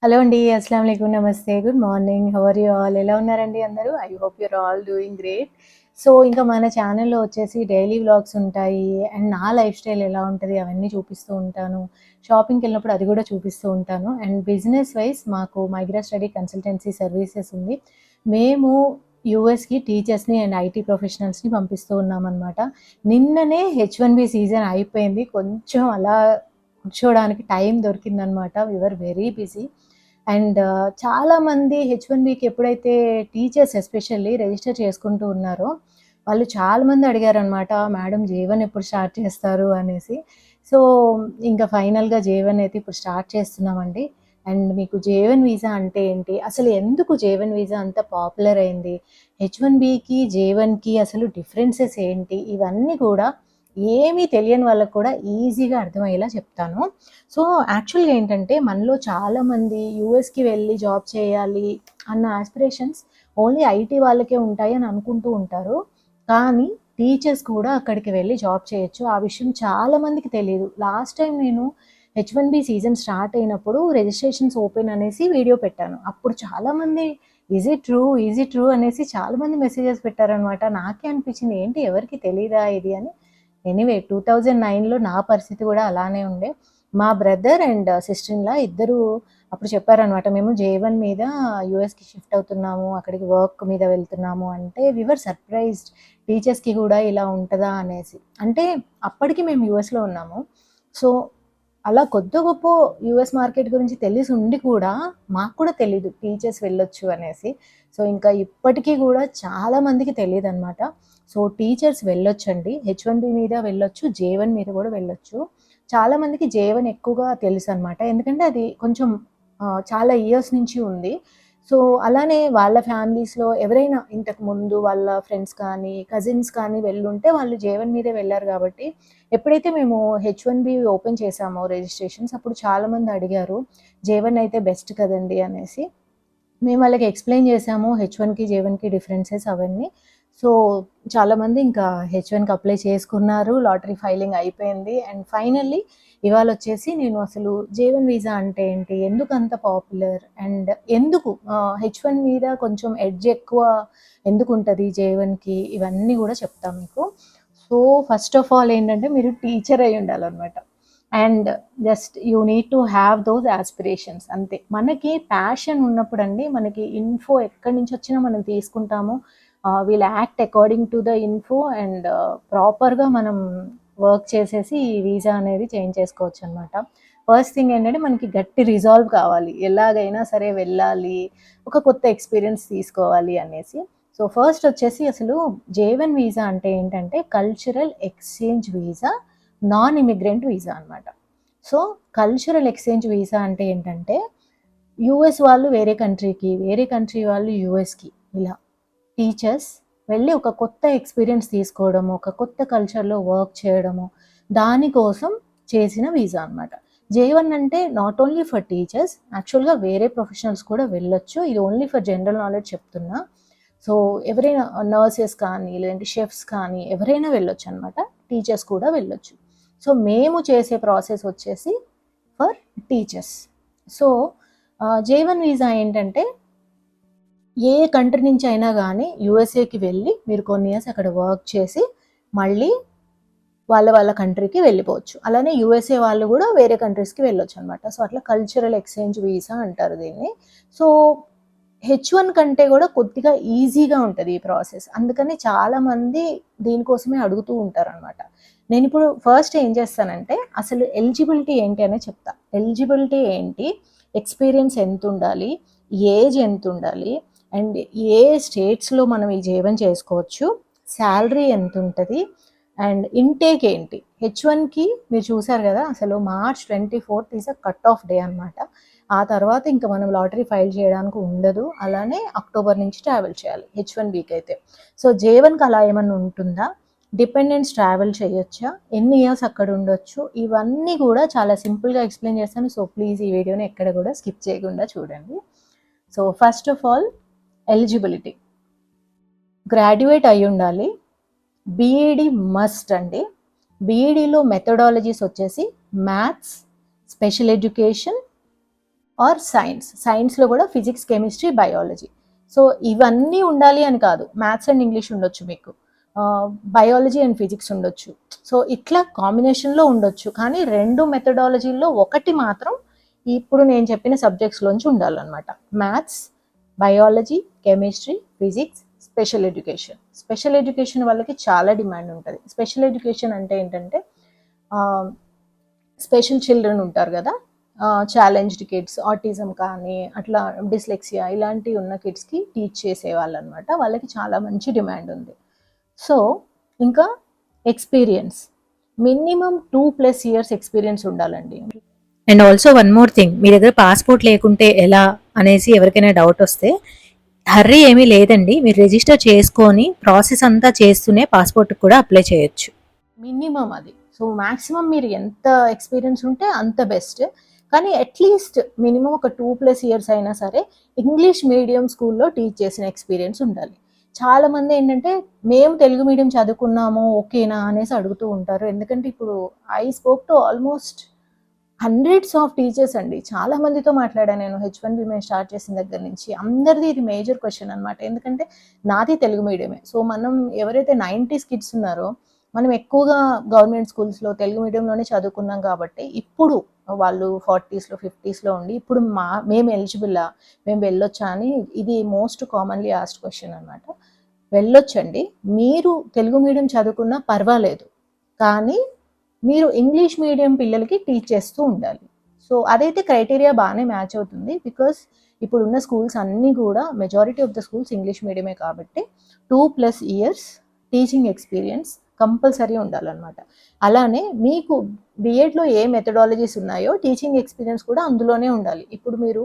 Hello అండి. అస్సలాము అలైకుం. నమస్తే. Good morning. How are you all? ఎలా ఉన్నారండి అందరూ? I hope your all doing great. So, ఇంకా మన ఛానెల్‌లో వచ్చేసి డైలీ వ్లాగ్స్ ఉంటాయి. అండ్ నా లైఫ్ స్టైల్ ఎలా ఉంటది అవన్నీ చూపిస్తూ ఉంటాను. షాపింగ్‌కెళ్ళినప్పుడు అది కూడా చూపిస్తూ ఉంటాను. అండ్ బిజినెస్ వైస్ మాకు మైగ్రా స్టడీ కన్సల్టెన్సీ సర్వీసెస్ ఉంది. మేము యూఎస్‌కి టీచర్స్‌ని అండ్ ఐటీ ప్రొఫెషనల్స్‌ని పంపిస్తూ ఉన్నామనమాట. నిన్ననే హెచ్-1బీ సీజన్ అయిపోయింది. కొంచెం అలా కూర్చోవడానికి టైం దొరికిందనమాట. We were very busy. And చాలామంది హెచ్-1బీకి ఎప్పుడైతే టీచర్స్ ఎస్పెషల్లీ రిజిస్టర్ చేసుకుంటూ ఉన్నారో, వాళ్ళు చాలామంది అడిగారనమాట, మేడం జే1 ఎప్పుడు స్టార్ట్ చేస్తారు అనేసి. సో, ఇంకా ఫైనల్‌గా జే1 అయితే ఇప్పుడు స్టార్ట్ చేస్తున్నామండి. అండ్ మీకు జే1 వీసా అంటే ఏంటి? అసలు ఎందుకు జే1 వీసా అంత పాపులర్ అయింది? హెచ్-1బీకి, జే1కి అసలు డిఫరెన్సెస్ ఏంటి? ఇవన్నీ కూడా ఏమీ తెలియని వాళ్ళకి కూడా ఈజీగా అర్థమయ్యేలా చెప్తాను. సో, యాక్చువల్‌గా ఏంటంటే మనలో చాలామంది యూఎస్‌కి వెళ్ళి జాబ్ చేయాలి అన్న యాస్పిరేషన్స్ ఓన్లీ ఐటీ వాళ్ళకే ఉంటాయి అని అనుకుంటూ ఉంటారు. కానీ టీచర్స్ కూడా అక్కడికి వెళ్ళి జాబ్ చేయొచ్చు. ఆ విషయం చాలామందికి తెలీదు. లాస్ట్ టైం నేను హెచ్-1బీ సీజన్ స్టార్ట్ అయినప్పుడు రిజిస్ట్రేషన్స్ ఓపెన్ అనేసి వీడియో పెట్టాను. అప్పుడు చాలామంది is it true? Is it true? అనేసి చాలామంది మెసేజెస్ పెట్టారనమాట. నాకే అనిపించింది ఏంటి ఎవరికీ తెలీదా ఇది అని. ఎనీవే 2009లో నా పరిస్థితి కూడా అలానే ఉండే. మా brother and sister in law ఇద్దరు అప్పుడు చెప్పారనమాట, మేము జే1 మీద యూఎస్‌కి షిఫ్ట్ అవుతున్నాము, అక్కడికి వర్క్ మీద వెళ్తున్నాము అంటే వి వర్ సర్ప్రైజ్డ్. టీచర్స్‌కి కూడా ఇలా ఉంటదా అనేసి. అంటే అప్పటికి మేము యూఎస్‌లో ఉన్నాము. సో, అలా కొద్దో గొప్పో యూఎస్ మార్కెట్ గురించి తెలిసి ఉండి కూడా మాకు కూడా తెలీదు టీచర్స్ వెళ్ళొచ్చు అనేసి. సో, ఇంకా ఇప్పటికీ కూడా చాలా మందికి తెలీదనమాట. సో, టీచర్స్ వెళ్ళొచ్చండి. హెచ్-1బీ మీద వెళ్ళొచ్చు, జే1 మీద కూడా వెళ్ళొచ్చు. చాలామందికి జే1 ఎక్కువగా తెలుసనమాట. ఎందుకంటే అది కొంచెం చాలా ఇయర్స్ నుంచి ఉంది. సో, అలానే వాళ్ళ ఫ్యామిలీస్‌లో ఎవరైనా ఇంతకుముందు వాళ్ళ ఫ్రెండ్స్ కానీ, కజిన్స్ కానీ వెళ్ళుంటే వాళ్ళు జే1 మీదే వెళ్లారు కాబట్టి, ఎప్పుడైతే మేము హెచ్-1బీ ఓపెన్ చేసామో రిజిస్ట్రేషన్స్ అప్పుడు చాలామంది అడిగారు, జే1 అయితే బెస్ట్ కదండీ అనేసి. మేము వాళ్ళకి ఎక్స్‌ప్లెయిన్ చేసాము. హెచ్-1కి, జే1కి డిఫరెన్సెస్ అవన్నీ. సో, చాలామంది ఇంకా హెచ్-1కి అప్లై చేసుకున్నారు. లాటరీ ఫైలింగ్ అయిపోయింది. అండ్ ఫైనల్లీ ఇవాళొచ్చేసి నేను అసలు జే1 వీసా అంటే ఏంటి? ఎందుకంత పాపులర్? అండ్ ఎందుకు హెచ్-1 మీద కొంచెం ఎడ్జ్ ఎక్కువ ఎందుకుంటది జే1కి? ఇవన్నీ గూడా చెప్తా మీకు. సో, ఫస్ట్ ఆఫ్ ఆల్ ఏంటంటే మీరు టీచర్ అయ్యి ఉండాలనమాట. And just you need to have those aspirations అంతే. మనకి ప్యాషన్ ఉన్నప్పుడండి మనకి ఇన్ఫో ఎక్కడి నుంచి వచ్చినా మనం తీసుకుంటాము. Will act according to the info and ప్రాపర్‌గా మనం వర్క్ చేసేసి ఈ వీసా అనేది చేంజ్ చేసుకోవచ్చనమాట. ఫస్ట్ థింగ్ ఏంటంటే మనకి గట్టి రిజాల్వ్ కావాలి. ఎలాగైనా సరే వెళ్ళాలి, ఒక కొత్త ఎక్స్‌పీరియన్స్ తీసుకోవాలి అనేసి. సో, ఫస్ట్ వచ్చేసి అసలు జే1 వీసా అంటే ఏంటంటే cultural exchange visa, non immigrant visa అనమాట. సో, కల్చరల్ ఎక్స్‌చేంజ్ వీసా అంటే ఏంటంటే, యూఎస్ వాళ్ళు వేరే కంట్రీకి, వేరే కంట్రీ వాళ్ళు యూఎస్‌కి ఇలా టీచర్స్ వెళ్ళి ఒక కొత్త ఎక్స్‌పీరియన్స్ తీసుకోవడము, ఒక కొత్త కల్చర్‌లో వర్క్ చేయడము, దానికోసం చేసిన వీసా అనమాట. జే1 అంటే నాట్ ఓన్లీ ఫర్ టీచర్స్, యాక్చువల్‌గా వేరే ప్రొఫెషనల్స్ కూడా వెళ్ళొచ్చు. ఇది ఓన్లీ ఫర్ జనరల్ నాలెడ్జ్ చెప్తున్నా. సో, ఎవరైనా నర్సెస్ కానీ, లేదంటే షెఫ్స్ కానీ ఎవరైనా వెళ్ళొచ్చనమాట. టీచర్స్ కూడా వెళ్ళొచ్చు. సో, మేము చేసే ప్రాసెస్ వచ్చేసి ఫర్ టీచర్స్. సో, జే1 వీసా ఏంటంటే ఏ కంట్రీ నుంచి అయినా గానీ యూఎస్ఏకి వెళ్ళి మీరు కొన్ని ఇయర్స్ అక్కడ వర్క్ చేసి మళ్ళీ వాళ్ళ కంట్రీకి వెళ్ళిపోవచ్చు. అలానే యూఎస్ఏ వాళ్ళు గూడా వేరే కంట్రీస్‌కి వెళ్ళొచ్చనమాట. సో, అట్లా కల్చరల్ ఎక్స్‌చేంజ్ వీసా అంటారు దీన్ని. సో, హెచ్-1 కంటే గూడా కొద్దిగా ఈజీగా ఉంటది ఈ ప్రాసెస్. అందుకని చాలామంది దీనికోసమే అడుగుతూ ఉంటారనమాట. నేనిప్పుడు ఫస్ట్ ఏం చేస్తానంటే అసలు ఎలిజిబిలిటీ ఏంటి అనేది చెప్తా. ఎలిజిబిలిటీ ఏంటి? ఎక్స్‌పీరియన్స్ ఎంతుండాలి? ఏజ్ ఎంతుండాలి? అండ్ ఏ స్టేట్స్‌లో మనం ఈ జే1 చేసుకోవచ్చు? సాలరీ ఎంతుంటది? అండ్ ఇంటేక్ ఏంటి? హెచ్-1కి మీరు చూసారు గదా! అసలు మార్చ్ 24థ్ is a cut off day అనమాట. ఆ తర్వాత ఇంక మనం లాటరీ ఫైల్ చేయడానికి ఉండదు. అలానే అక్టోబర్ నుంచి ట్రావెల్ చేయాలి హెచ్-1బీకైతే. సో, జే1కి అలా ఏమన్నా ఉంటుందా? డిపెండెంట్స్ ట్రావెల్ చేయొచ్చా? ఎన్ని ఇయర్స్ అక్కడ ఉండొచ్చు? ఇవన్నీ గూడా చాలా సింపుల్‌గా ఎక్స్‌ప్లెయిన్ చేస్తాను. సో, ప్లీజ్ ఈ వీడియోని ఎక్కడ గూడా స్కిప్ చేయకుండా చూడండి. So, first of all eligibility. Graduate అయ్యుండాలి. బీఈడీ మస్ట్ అండి. బీఈడీలో మెథడాలజీస్ వచ్చేసి మ్యాథ్స్, స్పెషల్ ఎడ్యుకేషన్, ఆర్ సైన్స్లో కూడా ఫిజిక్స్, కెమిస్ట్రీ, బయాలజీ. సో ఇవన్నీ ఉండాలి అని కాదు, మ్యాథ్స్ అండ్ ఇంగ్లీష్ ఉండొచ్చు మీకు, బయాలజీ అండ్ ఫిజిక్స్ ఉండొచ్చు. సో ఇట్లా కాంబినేషన్లో ఉండొచ్చు, కానీ 2 మెథడాలజీల్లో ఒకటి మాత్రం ఇప్పుడు నేను చెప్పిన సబ్జెక్ట్స్లోంచి ఉండాలన్నమాట. Maths, biology, chemistry, physics, special education వాళ్ళకి చాలా డిమాండ్ ఉంటుంది. స్పెషల్ ఎడ్యుకేషన్ అంటే ఏంటంటే స్పెషల్ చిల్డ్రన్ ఉంటారు కదా, ఛాలెంజ్డ్ కిడ్స్, ఆటిజం కానీ అట్లా డిస్లెక్సియా ఇలాంటివి ఉన్న కిడ్స్కి టీచ్ చేసేవాళ్ళు అనమాట. వాళ్ళకి చాలా మంచి డిమాండ్ ఉంది. సో ఇంకా ఎక్స్పీరియన్స్, మినిమం 2+ years ఎక్స్పీరియన్స్ ఉండాలండి. And also one more thing, మీ దగ్గర పాస్పోర్ట్ లేకుంటే ఎలా అనేసి ఎవరికైనా డౌట్ వస్తే, హర్రీ ఏమీ లేదండి. మీరు రిజిస్టర్ చేసుకొని ప్రాసెస్ అంతా చేస్తూనే పాస్పోర్ట్ కూడా అప్లై చేయొచ్చు. మినిమం అది. సో మ్యాక్సిమం మీరు ఎంత ఎక్స్పీరియన్స్ ఉంటే అంత బెస్ట్. కానీ అట్లీస్ట్ మినిమం ఒక 2+ years అయినా సరే ఇంగ్లీష్ మీడియం స్కూల్లో టీచ్ చేసిన ఎక్స్పీరియన్స్ ఉండాలి. చాలామంది ఏంటంటే మేము తెలుగు మీడియం చదువుకున్నాము ఓకేనా అనేసి అడుగుతూ ఉంటారు. ఎందుకంటే ఇప్పుడు I spoke to almost hundreds of teachers అండి. చాలా మందితో మాట్లాడాను నేను H1B మేము స్టార్ట్ చేసిన దగ్గర నుంచి. అందరిది ఇది మేజర్ క్వశ్చన్ అనమాట. ఎందుకంటే నాది తెలుగు మీడియమే. సో మనం ఎవరైతే 90s కిడ్స్ ఉన్నారో మనం ఎక్కువగా గవర్నమెంట్ స్కూల్స్లో తెలుగు మీడియంలోనే చదువుకున్నాం కాబట్టి ఇప్పుడు వాళ్ళు 40sలో 50sలో ఉండి ఇప్పుడు మేము ఎలిజిబుల్లా, మేము వెళ్ళొచ్చా అని ఇది మోస్ట్ కామన్లీ ఆస్క్డ్ క్వశ్చన్ అనమాట. వెళ్ళొచ్చండి, మీరు తెలుగు మీడియం చదువుకున్నా పర్వాలేదు, కానీ మీరు ఇంగ్లీష్ మీడియం పిల్లలకి టీచ్ చేస్తూ ఉండాలి. సో అదైతే క్రైటీరియా బాగానే మ్యాచ్ అవుతుంది. బికాస్ ఇప్పుడున్న స్కూల్స్ అన్నీ కూడా majority of the schools English మీడియమే కాబట్టి 2+ years టీచింగ్ ఎక్స్పీరియన్స్ కంపల్సరీ ఉండాలన్నమాట. అలానే మీకు బిఎడ్లో ఏ మెథడాలజీస్ ఉన్నాయో టీచింగ్ ఎక్స్పీరియన్స్ కూడా అందులోనే ఉండాలి. ఇప్పుడు మీరు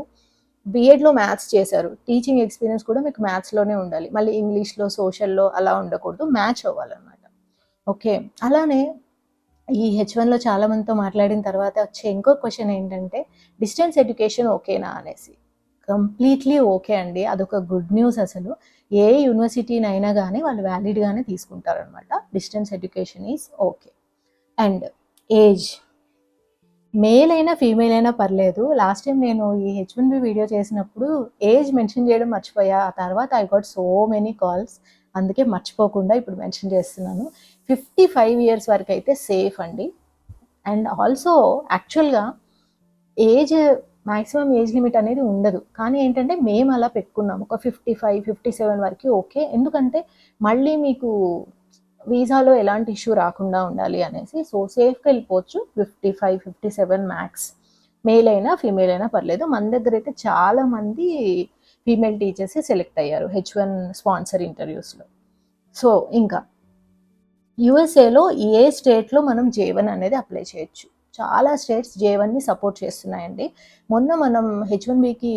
బిఎడ్లో మ్యాథ్స్ చేశారు, టీచింగ్ ఎక్స్పీరియన్స్ కూడా మీకు మ్యాథ్స్లోనే ఉండాలి. మళ్ళీ ఇంగ్లీష్లో, సోషల్లో అలా ఉండకూడదు, మ్యాచ్ అవ్వాలన్నమాట. ఓకే, అలానే ఈ H1లో చాలా మందితో మాట్లాడిన తర్వాత వచ్చే ఇంకో క్వశ్చన్ ఏంటంటే డిస్టెన్స్ ఎడ్యుకేషన్ ఓకేనా అనేసి. కంప్లీట్లీ ఓకే అండి, అదొక గుడ్ న్యూస్. అసలు ఏ యూనివర్సిటీనైనా కానీ వాళ్ళు వ్యాలిడ్గానే తీసుకుంటారనమాట. Distance education is okay. And age, male అయినా ఫీమేల్ అయినా పర్లేదు. లాస్ట్ టైం నేను ఈ H1B వీడియో చేసినప్పుడు ఏజ్ మెన్షన్ చేయడం మర్చిపోయా. ఆ తర్వాత I got so many calls, అందుకే మర్చిపోకుండా ఇప్పుడు మెన్షన్ చేస్తున్నాను. 55 years వరకు అయితే సేఫ్ అండి. అండ్ ఆల్సో యాక్చువల్గా ఏజ్ మ్యాక్సిమం ఏజ్ లిమిట్ అనేది ఉండదు, కానీ ఏంటంటే మేము అలా పెట్టుకున్నాము ఒక 55, 57 వరకు ఓకే. ఎందుకంటే మళ్ళీ మీకు వీసాలో ఎలాంటి ఇష్యూ రాకుండా ఉండాలి అనేసి. సో సేఫ్గా వెళ్ళిపోవచ్చు 55, 57 మ్యాక్స్. మేల్ అయినా ఫీమేల్ అయినా పర్లేదు. మన దగ్గర అయితే చాలామంది ఫీమేల్ టీచర్స్ సెలెక్ట్ అయ్యారు H1 స్పాన్సర్ ఇంటర్వ్యూస్లో. సో ఇంకా యూఎస్ఏలో ఏ స్టేట్లో మనం J1 అనేది అప్లై చేయొచ్చు. చాలా స్టేట్స్ J1ని సపోర్ట్ చేస్తున్నాయండి. మొన్న మనం H1Bకి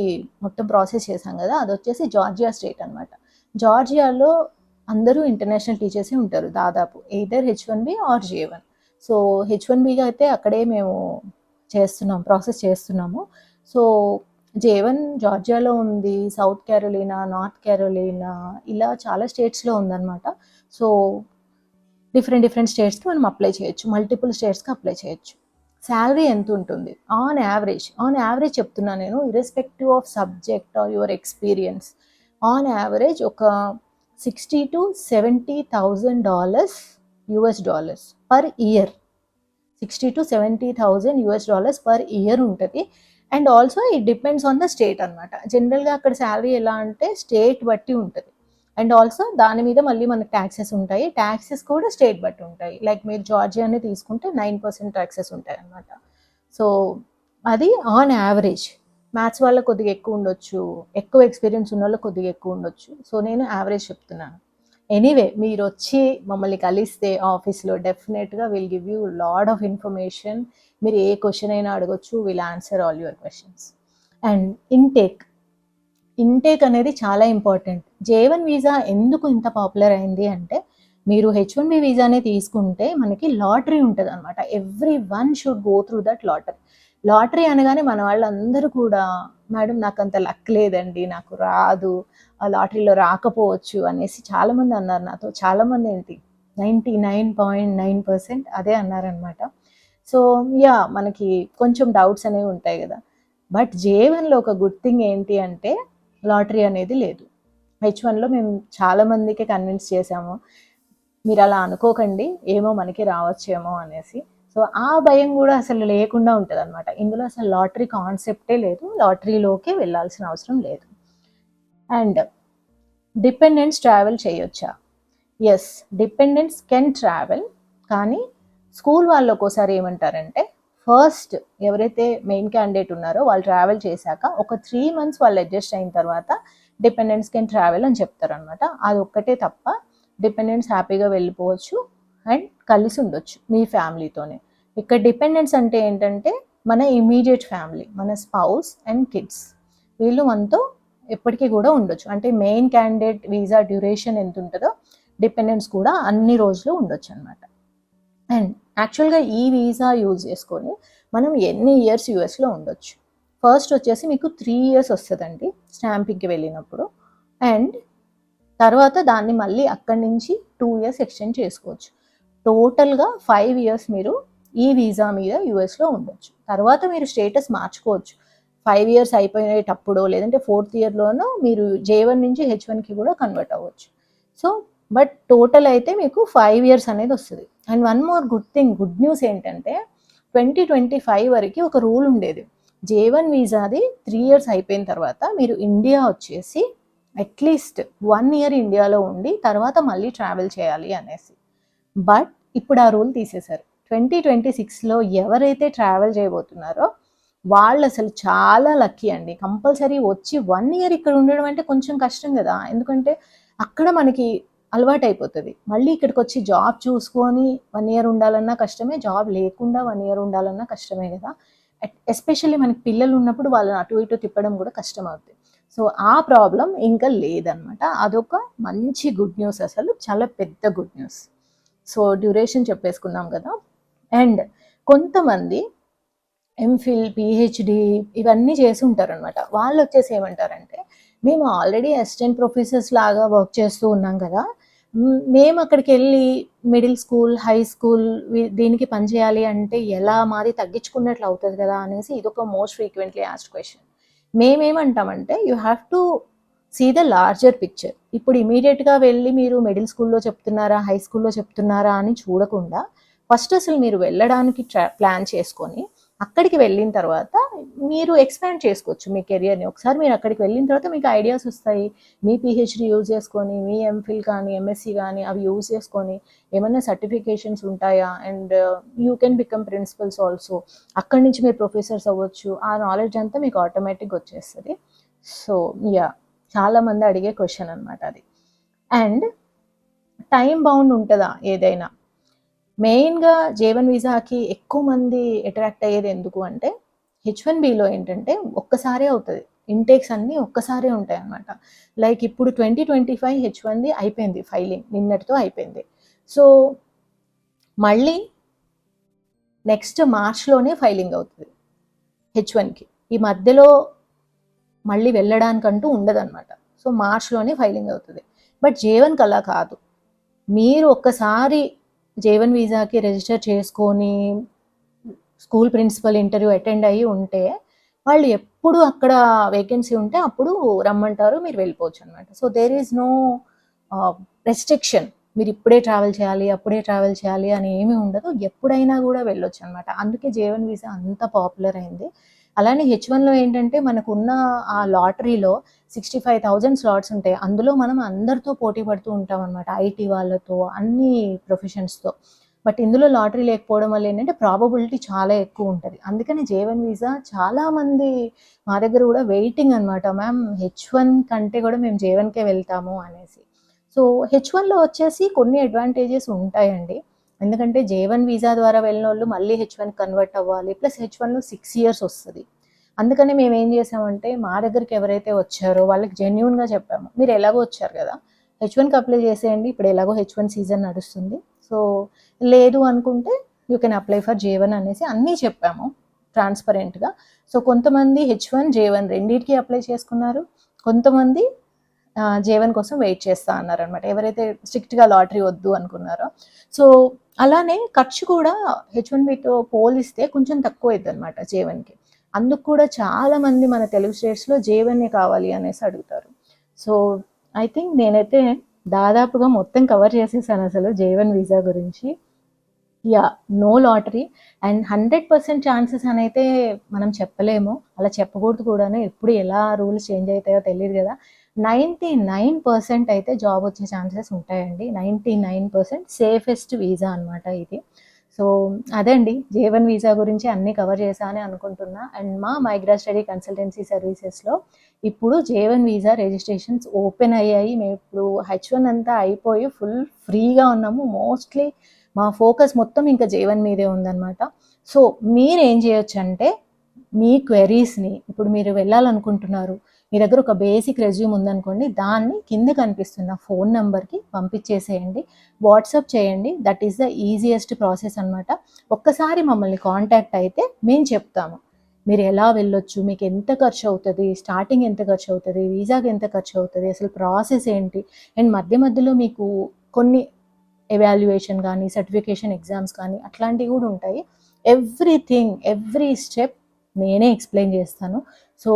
మొత్తం ప్రాసెస్ చేసాం కదా, అది వచ్చేసి జార్జియా స్టేట్ అనమాట. జార్జియాలో అందరూ ఇంటర్నేషనల్ టీచర్సే ఉంటారు దాదాపు, either H1B are J1. So H1Bగా అయితే అక్కడే మేము ప్రాసెస్ చేస్తున్నాము. సో J1 జార్జియాలో ఉంది, సౌత్ క్యారోలినా, నార్త్ క్యారోలినా, ఇలా చాలా స్టేట్స్లో ఉందన్నమాట. సో డిఫరెంట్ స్టేట్స్కి మనం అప్లై చేయొచ్చు, మల్టిపుల్ స్టేట్స్కి అప్లై చేయొచ్చు. శాలరీ ఎంత ఉంటుంది ఆన్ యావరేజ్ చెప్తున్నా నేను, irrespective of subject or your experience, on average ఒక $60,000 to $70,000 US per year. $60,000 to $70,000 US per year ఉంటుంది. And also it depends on the state అనమాట. జనరల్గా అక్కడ శాలరీ ఎలా అంటే స్టేట్ బట్టి ఉంటుంది. అండ్ ఆల్సో దాని మీద మళ్ళీ మనకు ట్యాక్సెస్ ఉంటాయి, ట్యాక్సెస్ కూడా స్టేట్ బట్టి ఉంటాయి. లైక్ మీరు జార్జియాని తీసుకుంటే 9% ట్యాక్సెస్ ఉంటాయి అన్నమాట. సో అది ఆన్ యావరేజ్. మ్యాథ్స్ వాళ్ళకి కొద్దిగా ఎక్కువ ఉండొచ్చు, ఎక్కువ ఎక్స్పీరియన్స్ ఉన్న వాళ్ళకి కొద్దిగా ఎక్కువ ఉండొచ్చు. సో నేను యావరేజ్ చెప్తున్నాను. ఎనీవే మీరు వచ్చి మమ్మల్ని కలిస్తే ఆఫీస్లో డెఫినెట్గా will give you lot of information. మీరు ఏ క్వశ్చన్ అయినా అడగొచ్చు, will answer all your questions. And intake అనేది చాలా ఇంపార్టెంట్. J1 వీసా ఎందుకు ఇంత పాపులర్ అయింది అంటే, మీరు H1B వీసానే తీసుకుంటే మనకి లాటరీ ఉంటుంది అనమాట. Everyone should go through that lottery అనగానే మన వాళ్ళందరూ కూడా మేడం నాకు అంత లక్ లేదండి, నాకు రాదు, ఆ లాటరీలో రాకపోవచ్చు అనేసి చాలామంది అన్నారు నాతో. చాలామంది ఏంటి 99.9% అదే అన్నారనమాట. సో యా మనకి కొంచెం డౌట్స్ అనేవి ఉంటాయి కదా. బట్ J1లో ఒక గుడ్ థింగ్ ఏంటి అంటే లాటరీ అనేది లేదు. H1లో మేము చాలా మందికి కన్విన్స్ చేసాము, మీరు అలా అనుకోకండి, ఏమో మనకి రావచ్చేమో అనేసి. సో ఆ భయం కూడా అసలు లేకుండా ఉంటుంది అనమాట. ఇందులో అసలు లాటరీ కాన్సెప్టే లేదు, లాటరీలోకి వెళ్ళాల్సిన అవసరం లేదు. అండ్ డిపెండెంట్స్ ట్రావెల్ చేయొచ్చా? Yes, dependents can travel. కానీ స్కూల్ వాళ్ళు ఒక్కోసారి ఏమంటారంటే, ఫస్ట్ ఎవరైతే మెయిన్ క్యాండిడేట్ ఉన్నారో వాళ్ళు ట్రావెల్ చేశాక ఒక 3 months వాళ్ళు అడ్జస్ట్ అయిన తర్వాత డిపెండెంట్స్ కెన్ ట్రావెల్ అని చెప్తారు అనమాట. అది ఒక్కటే తప్ప, డిపెండెంట్స్ హ్యాపీగా వెళ్ళిపోవచ్చు అండ్ కలిసి ఉండొచ్చు మీ ఫ్యామిలీతోనే. ఇక్కడ డిపెండెంట్స్ అంటే ఏంటంటే మన ఇమీడియట్ ఫ్యామిలీ, మన స్పౌస్ అండ్ కిడ్స్, వీళ్ళు మనతో ఎప్పటికీ కూడా ఉండొచ్చు. అంటే మెయిన్ క్యాండిడేట్ వీసా డ్యూరేషన్ ఎంత ఉంటుందో డిపెండెంట్స్ కూడా అన్ని రోజులు ఉండొచ్చు అనమాట. అండ్ యాక్చువల్గా ఈ వీసా యూజ్ చేసుకొని మనం ఎన్ని ఇయర్స్ యూఎస్లో ఉండొచ్చు? ఫస్ట్ వచ్చేసి మీకు 3 years వస్తుందండి స్టాంపింగ్కి వెళ్ళినప్పుడు. అండ్ తర్వాత దాన్ని మళ్ళీ అక్కడి నుంచి 2 years ఎక్స్టెండ్ చేసుకోవచ్చు. టోటల్గా 5 years మీరు ఈ వీసా మీద యూఎస్లో ఉండొచ్చు. తర్వాత మీరు స్టేటస్ మార్చుకోవచ్చు. 5 years అయిపోయేటప్పుడో లేదంటే 4th yearలోనో మీరు J1 నుంచి H1కి కూడా కన్వర్ట్ అవ్వచ్చు. సో బట్ టోటల్ అయితే మీకు 5 years అనేది వస్తుంది. And one more good news ఏంటంటే 2025 వరకు ఒక రూల్ ఉండేది, J1 వీసాది 3 years అయిపోయిన తర్వాత మీరు ఇండియా వచ్చేసి అట్లీస్ట్ 1 year ఇండియాలో ఉండి తర్వాత మళ్ళీ ట్రావెల్ చేయాలి అనేసి. బట్ ఇప్పుడు ఆ రూల్ తీసేశారు. 2026లో ఎవరైతే ట్రావెల్ చేయబోతున్నారో వాళ్ళు అసలు చాలా లక్కీ అండి. కంపల్సరీ వచ్చి 1 year ఇక్కడ ఉండడం అంటే కొంచెం కష్టం కదా, ఎందుకంటే అక్కడ మనకి అలవాటు అయిపోతుంది. మళ్ళీ ఇక్కడికి వచ్చి జాబ్ చూసుకొని 1 year ఉండాలన్నా కష్టమే, జాబ్ లేకుండా 1 year ఉండాలన్నా కష్టమే కదా. ఎస్పెషల్లీ మనకి పిల్లలు ఉన్నప్పుడు వాళ్ళని అటు ఇటు తిప్పడం కూడా కష్టం అవుతుంది. సో ఆ ప్రాబ్లం ఇంకా లేదనమాట. అదొక మంచి గుడ్ న్యూస్, అసలు చాలా పెద్ద గుడ్ న్యూస్. సో డ్యూరేషన్ చెప్పేసుకున్నాం కదా. అండ్ కొంతమంది ఎంఫిల్, పిహెచ్డి ఇవన్నీ చేసి ఉంటారు అనమాట. వాళ్ళు వచ్చేసి ఏమంటారంటే, మేము ఆల్రెడీ అసిస్టెంట్ ప్రొఫెసర్స్ లాగా వర్క్ చేస్తూ ఉన్నాం కదా, మేము అక్కడికి వెళ్ళి మిడిల్ స్కూల్, హై స్కూల్ దీనికి పనిచేయాలి అంటే ఎలా, మాది తగ్గించుకున్నట్లు అవుతుంది కదా అనేసి ఇదొక మోస్ట్ ఫ్రీక్వెంట్లీ ఆస్క్డ్ క్వశ్చన్. మేమేమంటామంటే you have to see the larger picture. ఇప్పుడు ఇమీడియట్గా వెళ్ళి మీరు మిడిల్ స్కూల్లో చెప్తున్నారా, హై స్కూల్లో చెప్తున్నారా అని చూడకుండా ఫస్ట్ అసలు మీరు వెళ్ళడానికి ప్లాన్ చేసుకొని అక్కడికి వెళ్ళిన తర్వాత మీరు ఎక్స్పాండ్ చేసుకోవచ్చు మీ కెరియర్ని. ఒకసారి మీరు అక్కడికి వెళ్ళిన తర్వాత మీకు ఐడియాస్ వస్తాయి. మీ పిహెచ్డి యూజ్ చేసుకొని, మీ ఎంఫిల్ కానీ ఎంఎస్సి కానీ అవి యూజ్ చేసుకొని ఏమైనా సర్టిఫికేషన్స్ ఉంటాయా, and you can become principals also. అక్కడి నుంచి మీరు ప్రొఫెసర్స్ అవ్వచ్చు. ఆ నాలెడ్జ్ అంతా మీకు ఆటోమేటిక్గా వచ్చేస్తుంది. సో యా, చాలామంది అడిగే క్వశ్చన్ అనమాట అది. అండ్ టైం బౌండ్ ఉంటుందా ఏదైనా? మెయిన్గా J1 వీసాకి ఎక్కువ మంది అట్రాక్ట్ అయ్యేది ఎందుకు అంటే, H1Bలో ఏంటంటే ఒక్కసారే అవుతుంది, ఇంటేక్స్ అన్నీ ఒక్కసారే ఉంటాయి అన్నమాట. లైక్ ఇప్పుడు 2025 H1ది అయిపోయింది ఫైలింగ్, నిన్నటితో అయిపోయింది. సో మళ్ళీ నెక్స్ట్ మార్చ్లోనే ఫైలింగ్ అవుతుంది H1కి. ఈ మధ్యలో మళ్ళీ వెళ్ళడానికంటూ ఉండదన్నమాట. సో మార్చ్లోనే ఫైలింగ్ అవుతుంది. బట్ J1కి అలా కాదు. మీరు ఒక్కసారి J1 వీసాకి రిజిస్టర్ చేసుకొని స్కూల్ ప్రిన్సిపల్ ఇంటర్వ్యూ అటెండ్ అయ్యి ఉంటే వాళ్ళు ఎప్పుడు అక్కడ వేకెన్సీ ఉంటే అప్పుడు రమ్మంటారు, మీరు వెళ్ళిపోవచ్చు అనమాట. So there is no restriction, మీరు ఇప్పుడే ట్రావెల్ చేయాలి, అప్పుడే ట్రావెల్ చేయాలి అని ఏమీ ఉండదు, ఎప్పుడైనా కూడా వెళ్ళొచ్చు అనమాట. అందుకే J1 వీసా అంత పాపులర్ అయింది. అలానే H1లో ఏంటంటే మనకున్న ఆ లాటరీలో 65,000 స్లాట్స్ ఉంటాయి. అందులో మనం అందరితో పోటీ పడుతూ ఉంటాం అనమాట, ఐటీ వాళ్ళతో, అన్ని ప్రొఫెషన్స్తో. బట్ ఇందులో లాటరీ లేకపోవడం వల్ల ఏంటంటే ప్రాబబిలిటీ చాలా ఎక్కువ ఉంటుంది. అందుకని J1 వీసా చాలామంది మా దగ్గర కూడా వెయిటింగ్ అనమాట, మ్యామ్ H1 కంటే కూడా మేము J1కే వెళ్తాము అనేసి. సో H1లో వచ్చేసి కొన్ని అడ్వాంటేజెస్ ఉంటాయండి. ఎందుకంటే J1 వీసా ద్వారా వెళ్ళిన వాళ్ళు మళ్ళీ H1 కన్వర్ట్ అవ్వాలి, ప్లస్ H1లో 6 years వస్తుంది. అందుకని మేము ఏం చేసామంటే, మా దగ్గరికి ఎవరైతే వచ్చారో వాళ్ళకి జెన్యూన్గా చెప్పాము, మీరు ఎలాగో వచ్చారు కదా H1కి అప్లై చేసేయండి, ఇప్పుడు ఎలాగో H1 సీజన్ నడుస్తుంది, సో లేదు అనుకుంటే you can apply for J1 అనేసి అన్నీ చెప్పాము ట్రాన్స్పరెంట్గా. సో కొంతమంది H1, J1 రెండింటికి అప్లై చేసుకున్నారు, కొంతమంది J1 కోసం వెయిట్ చేస్తా అన్నారనమాట, ఎవరైతే స్ట్రిక్ట్గా లాటరీ వద్దు అనుకున్నారో. సో అలానే ఖర్చు కూడా H1Bతో పోలిస్తే కొంచెం తక్కువ అవుతుంది అనమాట J1కి. అందుకు కూడా చాలామంది మన తెలుగు స్టేట్స్లో J1 కావాలి అనేసి అడుగుతారు. సో ఐ థింక్ నేనైతే దాదాపుగా మొత్తం కవర్ చేసేసాను అసలు J1 వీసా గురించి. నో లాటరీ అండ్ 100% ఛాన్సెస్ అని అయితే మనం చెప్పలేము, అలా చెప్పకూడదు కూడాను. ఎప్పుడు ఎలా రూల్స్ చేంజ్ అవుతాయో తెలియదు కదా. 99% అయితే జాబ్ వచ్చే ఛాన్సెస్ ఉంటాయండి. 99% సేఫెస్ట్ వీసా అనమాట ఇది. సో అదండి, J1 వీసా గురించి అన్నీ కవర్ చేశానని అనుకుంటున్నా. అండ్ మా మైగ్రా స్టడీ కన్సల్టెన్సీ సర్వీసెస్లో ఇప్పుడు J1 వీసా రిజిస్ట్రేషన్స్ ఓపెన్ అయ్యాయి. మేము ఇప్పుడు H1 అంతా అయిపోయి ఫుల్ ఫ్రీగా ఉన్నాము. మోస్ట్లీ మా ఫోకస్ మొత్తం ఇంకా J1 మీదే ఉందన్నమాట. సో మీరు ఏం చేయొచ్చు అంటే, మీ క్వెరీస్ని ఇప్పుడు మీరు వెళ్ళాలనుకుంటున్నారు, మీ దగ్గర ఒక బేసిక్ రెజ్యూమ్ ఉందనుకోండి, దాన్ని కింద కనిపిస్తున్న ఫోన్ నెంబర్కి పంపించేసేయండి, వాట్సాప్ చేయండి. That is the easiest process అనమాట. ఒక్కసారి మమ్మల్ని కాంటాక్ట్ అయితే మేము చెప్తాము మీరు ఎలా వెళ్ళొచ్చు, మీకు ఎంత ఖర్చు అవుతుంది, స్టార్టింగ్ ఎంత ఖర్చు అవుతుంది, వీసాకి ఎంత ఖర్చు అవుతుంది, అసలు ప్రాసెస్ ఏంటి. అండ్ మధ్య మధ్యలో మీకు కొన్ని ఎవాల్యుయేషన్ కానీ సర్టిఫికేషన్ ఎగ్జామ్స్ కానీ అట్లాంటివి కూడా ఉంటాయి. ఎవ్రీథింగ్ ఎవ్రీ స్టెప్ నేనే ఎక్స్ప్లెయిన్ చేస్తాను. So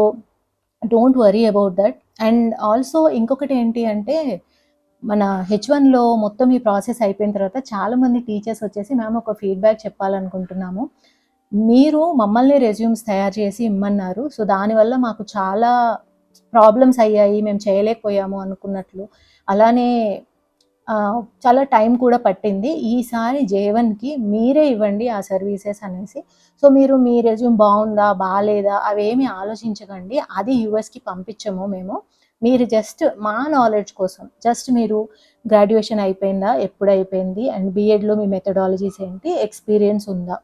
don't worry about that. And also ఇంకొకటి ఏంటి అంటే, మన H1లో మొత్తం ఈ ప్రాసెస్ అయిపోయిన తర్వాత చాలామంది టీచర్స్ వచ్చేసి మేము ఒక ఫీడ్బ్యాక్ చెప్పాలనుకుంటున్నాము, మీరు మమ్మల్ని రెజ్యూమ్స్ తయారు చేసి ఇమ్మన్నారు, సో దానివల్ల మాకు చాలా ప్రాబ్లమ్స్ అయ్యాయి, మేము చేయలేకపోయాము అనుకున్నట్లు. అలానే చాలా టైం కూడా పట్టింది. ఈసారి J1కి మీరే ఇవ్వండి ఆ సర్వీసెస్ అనేసి. సో మీరు మీ రెజ్యూమ్ బాగుందా బాగాలేదా అవేమి ఆలోచించకండి, అది యూఎస్కి పంపించము మేము. మీరు జస్ట్ మా నాలెడ్జ్ కోసం, జస్ట్ మీరు గ్రాడ్యుయేషన్ అయిపోయిందా, ఎప్పుడు అయిపోయింది, అండ్ బీఎడ్లో మీ మెథడాలజీస్ ఏంటి, ఎక్స్పీరియన్స్ ఉందా.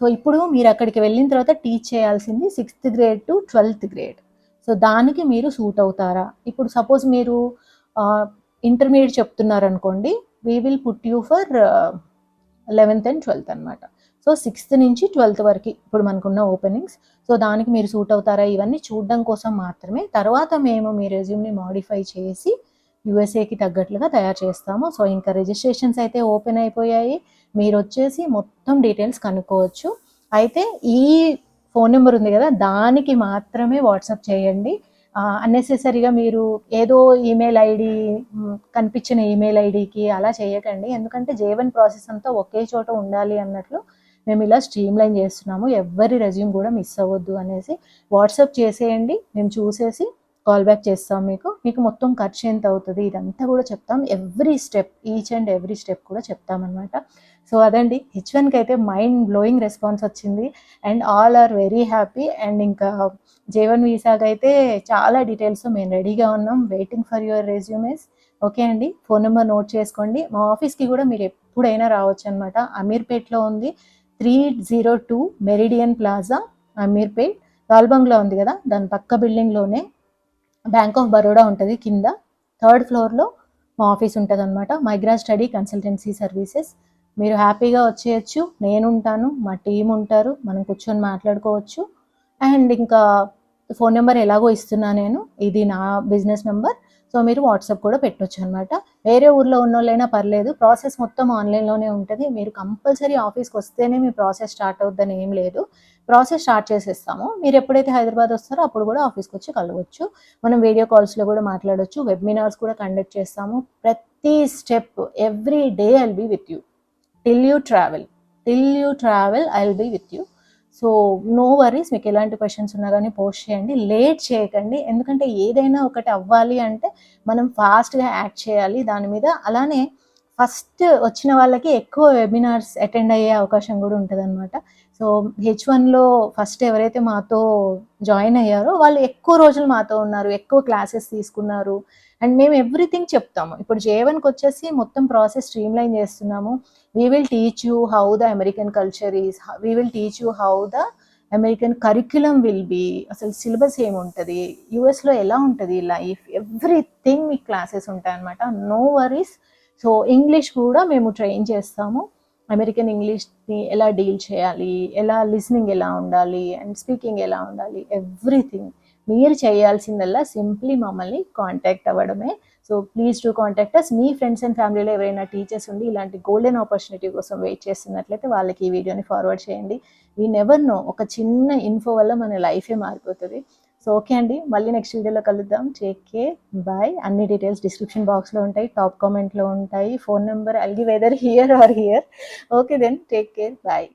సో ఇప్పుడు మీరు అక్కడికి వెళ్ళిన తర్వాత టీచ్ చేయాల్సింది 6th grade to 12th grade. So దానికి మీరు సూట్ అవుతారా. ఇప్పుడు సపోజ్ మీరు ఇంటర్మీడియట్ చెప్తున్నారు అనుకోండి, we will put you for 11th and 12th అనమాట. సో 6th నుంచి 12th వరకు ఇప్పుడు మనకున్న ఓపెనింగ్స్. సో దానికి మీరు సూట్ అవుతారా, ఇవన్నీ చూడడం కోసం మాత్రమే. తర్వాత మేము మీ రెజ్యూమ్ని మాడిఫై చేసి యూఎస్ఏకి తగ్గట్లుగా తయారు చేస్తాము. సో ఇంకా రిజిస్ట్రేషన్స్ అయితే ఓపెన్ అయిపోయాయి, మీరు వచ్చేసి మొత్తం డీటెయిల్స్ కనుక్కోవచ్చు. అయితే ఈ ఫోన్ నెంబర్ ఉంది కదా, దానికి మాత్రమే వాట్సాప్ చేయండి. అన్నెసెసరీగా మీరు ఏదో ఈమెయిల్ ఐడి, కనిపించిన ఈమెయిల్ ఐడికి అలా చేయకండి. ఎందుకంటే J1 ప్రాసెస్ అంతా ఒకే చోట ఉండాలి అన్నట్లు మేము ఇలా స్ట్రీమ్లైన్ చేస్తున్నాము. ఎవరి రెజ్యూమ్ కూడా మిస్ అవ్వద్దు అనేసి వాట్సాప్ చేసేయండి, మేము చూసేసి కాల్ బ్యాక్ చేస్తాం. మీకు మొత్తం ఖర్చు ఎంత అవుతుంది ఇదంతా కూడా చెప్తాం. Every step, each and every step కూడా చెప్తామన్నమాట. సో అదండి, H1కి అయితే మైండ్ బ్లోయింగ్ రెస్పాన్స్ వచ్చింది and all are very happy. And ఇంకా J1 వీసాకి అయితే చాలా డీటెయిల్స్ మేము రెడీగా ఉన్నాం, waiting for your resumes. Okay అండి, ఫోన్ నెంబర్ నోట్ చేసుకోండి. మా ఆఫీస్కి కూడా మీరు ఎప్పుడైనా రావచ్చు అనమాట. అమీర్పేట్లో ఉంది, 302 మెరిడియన్ ప్లాజా, అమీర్పేట్. లాల్బంగ్లో ఉంది కదా, దాని పక్క బిల్డింగ్లోనే బ్యాంక్ ఆఫ్ బరోడా ఉంటుంది, కింద 3rd ఫ్లోర్లో మా ఆఫీస్ ఉంటుంది అనమాట. మైగ్రా స్టడీ కన్సల్టెన్సీ సర్వీసెస్. మీరు హ్యాపీగా వచ్చేయచ్చు, నేను ఉంటాను, మా టీం ఉంటారు, మనం కూర్చొని మాట్లాడుకోవచ్చు. అండ్ ఇంకా ఫోన్ నెంబర్ ఎలాగో ఇస్తున్నా నేను, ఇది నా బిజినెస్ నెంబర్. సో మీరు వాట్సాప్ కూడా పెట్టొచ్చు అనమాట. వేరే ఊర్లో ఉన్న వాళ్ళైనా పర్లేదు, ప్రాసెస్ మొత్తం ఆన్లైన్లోనే ఉంటుంది. మీరు కంపల్సరీ ఆఫీస్కి వస్తేనే మీ ప్రాసెస్ స్టార్ట్ అవుద్దని ఏం లేదు, ప్రాసెస్ స్టార్ట్ చేసేస్తాము. మీరు ఎప్పుడైతే హైదరాబాద్ వస్తారో అప్పుడు కూడా ఆఫీస్కి వచ్చి కలవచ్చు, మనం వీడియో కాల్స్లో కూడా మాట్లాడవచ్చు, వెబినార్స్ కూడా కండక్ట్ చేస్తాము. ప్రతి step every day I will be with you till you travel I will be with you. So no worries, మీకు ఎలాంటి క్వశ్చన్స్ ఉన్నా కానీ పోస్ట్ చేయండి, లేట్ చేయకండి. ఎందుకంటే ఏదైనా ఒకటి అవ్వాలి అంటే మనం ఫాస్ట్గా యాక్ట్ చేయాలి దాని మీద. అలానే ఫస్ట్ వచ్చిన వాళ్ళకి ఎక్కువ వెబినార్స్ అటెండ్ అయ్యే అవకాశం కూడా ఉంటుంది అనమాట. సో H1లో ఫస్ట్ ఎవరైతే మాతో జాయిన్ అయ్యారో వాళ్ళు ఎక్కువ రోజులు మాతో ఉన్నారు, ఎక్కువ క్లాసెస్ తీసుకున్నారు, అండ్ మేము ఎవ్రీథింగ్ చెప్తాము. ఇప్పుడు J1కి వచ్చేసి మొత్తం ప్రాసెస్ స్ట్రీమ్లైన్ చేస్తున్నాము. We will teach you how the American culture is, we will teach you how the American curriculum will be, అసలు సిలబస్ ఏముంటుంది, యూఎస్లో ఎలా ఉంటుంది లైఫ్, ఎవ్రీథింగ్ మీకు క్లాసెస్ ఉంటాయి అనమాట. No worries. సో ఇంగ్లీష్ కూడా మేము ట్రైన్ చేస్తాము, అమెరికన్ ఇంగ్లీష్ని ఎలా డీల్ చేయాలి, ఎలా లిసనింగ్ ఎలా ఉండాలి, అండ్ స్పీకింగ్ ఎలా ఉండాలి, ఎవ్రీథింగ్ మీరు చేయాల్సిందల్లా సింప్లీ మమ్మల్ని కాంటాక్ట్ అవ్వడమే. So please do contact us. మీ ఫ్రెండ్స్ అండ్ ఫ్యామిలీలో ఎవరైనా టీచర్స్ ఉండి ఇలాంటి గోల్డెన్ ఆపర్చునిటీ కోసం వెయిట్ చేస్తున్నట్లయితే వాళ్ళకి ఈ వీడియోని ఫార్వర్డ్ చేయండి. వీ నెవర్ నో, ఒక చిన్న ఇన్ఫో వల్ల మన లైఫే మారిపోతుంది. సో ఓకే అండి, మళ్ళీ నెక్స్ట్ వీడియోలో కలుద్దాం. Take care, bye. అన్ని డీటెయిల్స్ డిస్క్రిప్షన్ బాక్స్లో ఉంటాయి, టాప్ కామెంట్లో ఉంటాయి, phone number I'll give whether here or here. Okay then, take care, bye.